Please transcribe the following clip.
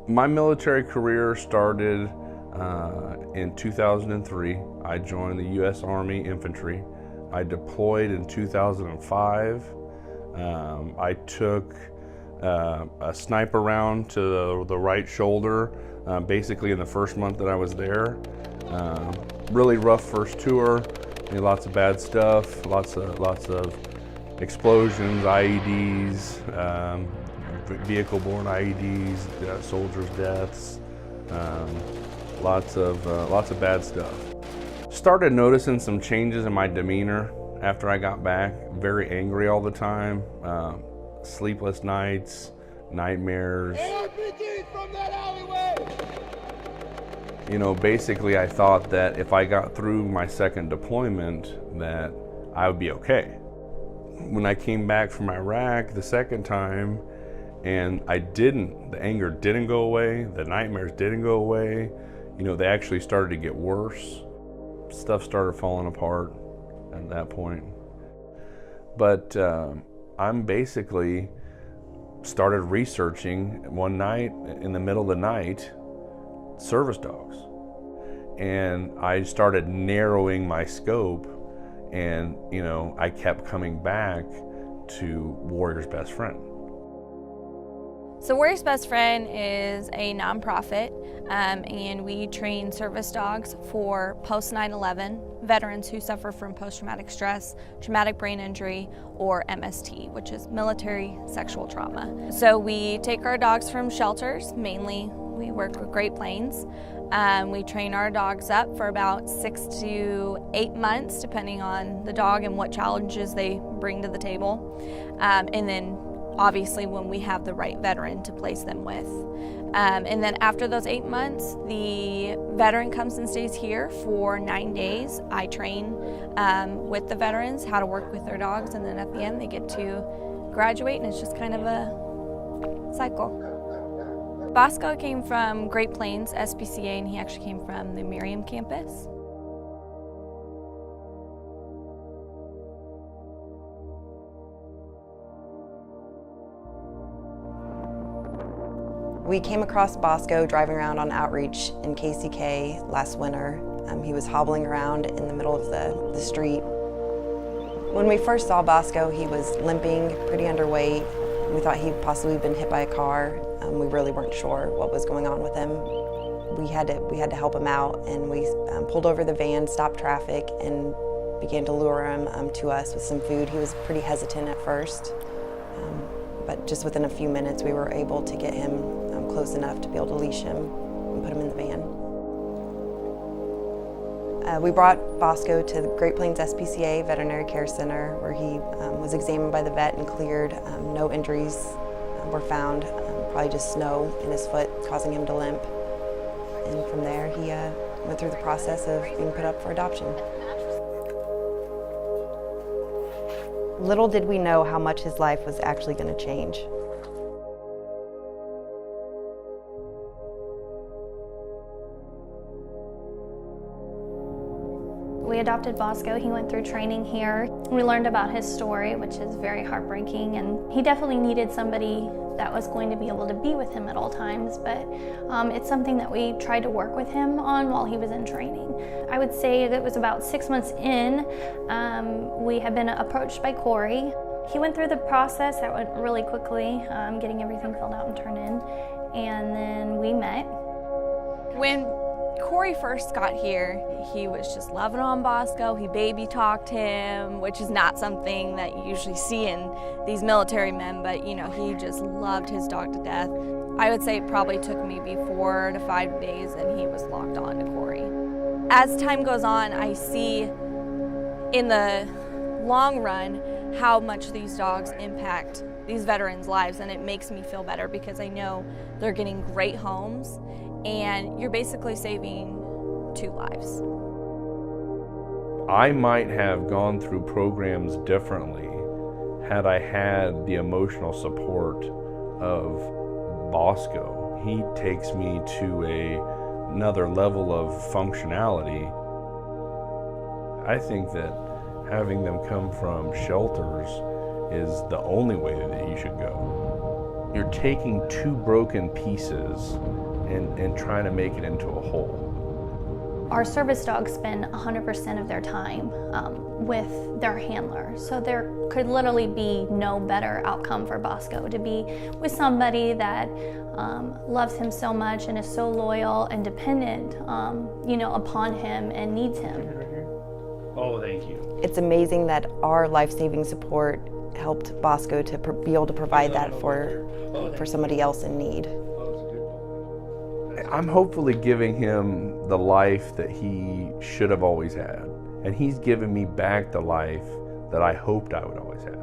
My military career started in 2003. I joined the U.S. Army Infantry. I deployed in 2005. I took a sniper round to the right shoulder, basically in the first month that I was there. Really rough first tour. Lots of bad stuff. Lots of explosions, IEDs, vehicle-borne IEDs, soldiers' deaths. Lots of bad stuff. Started noticing some changes in my demeanor after I got back. Very angry all the time, sleepless nights, nightmares. From that alleyway! Basically I thought that if I got through my second deployment that I would be okay. When I came back from Iraq the second time and the anger didn't go away, the nightmares didn't go away, they actually started to get worse. Stuff started falling apart at that point. But I'm basically started researching one night, in the middle of the night, service dogs. And I started narrowing my scope, and I kept coming back to Warrior's Best Friend. So Warrior's Best Friend is a nonprofit, and we train service dogs for post 9/11 veterans who suffer from post-traumatic stress, traumatic brain injury, or MST, which is military sexual trauma. So we take our dogs from shelters, mainly we work with Great Plains. We train our dogs up for about 6 to 8 months, depending on the dog and what challenges they bring to the table. And then obviously when we have the right veteran to place them with. And then after those 8 months, the veteran comes and stays here for 9 days. I train with the veterans how to work with their dogs, and then at the end they get to graduate, and it's just kind of a cycle. Bosco came from Great Plains SPCA, and he actually came from the Miriam campus. We came across Bosco driving around on outreach in KCK last winter. He was hobbling around in the middle of the street. When we first saw Bosco, he was limping, pretty underweight. We thought he'd possibly been hit by a car. We really weren't sure what was going on with him. We had to help him out, and we pulled over the van, stopped traffic, and began to lure him to us with some food. He was pretty hesitant at first, but just within a few minutes we were able to get him close enough to be able to leash him and put him in the van. We brought Bosco to the Great Plains SPCA Veterinary Care Center, where he was examined by the vet and cleared. No injuries were found, probably just snow in his foot causing him to limp. And from there he went through the process of being put up for adoption. Little did we know how much his life was actually going to change. We adopted Bosco. He went through training here. We learned about his story, which is very heartbreaking, and he definitely needed somebody that was going to be able to be with him at all times, but it's something that we tried to work with him on while he was in training. I would say that it was about 6 months in, we had been approached by Corey. He went through the process that went really quickly, getting everything filled out and turned in, and then we met. When Corey first got here, he was just loving on Bosco. He baby talked him, which is not something that you usually see in these military men, but he just loved his dog to death. I would say it probably took maybe 4 to 5 days and he was locked on to Corey. As time goes on, I see in the long run how much these dogs impact these veterans' lives, and it makes me feel better because I know they're getting great homes and you're basically saving 2 lives. I might have gone through programs differently had I had the emotional support of Bosco. He takes me to another level of functionality. I think that having them come from shelters is the only way that you should go. You're taking two broken pieces and trying to make it into a whole. Our service dogs spend 100% of their time with their handler. So there could literally be no better outcome for Bosco, to be with somebody that loves him so much and is so loyal and dependent, upon him and needs him. Oh, thank you. It's amazing that our life-saving support helped Bosco to be able to provide that for somebody else in need. I'm hopefully giving him the life that he should have always had. And he's given me back the life that I hoped I would always have.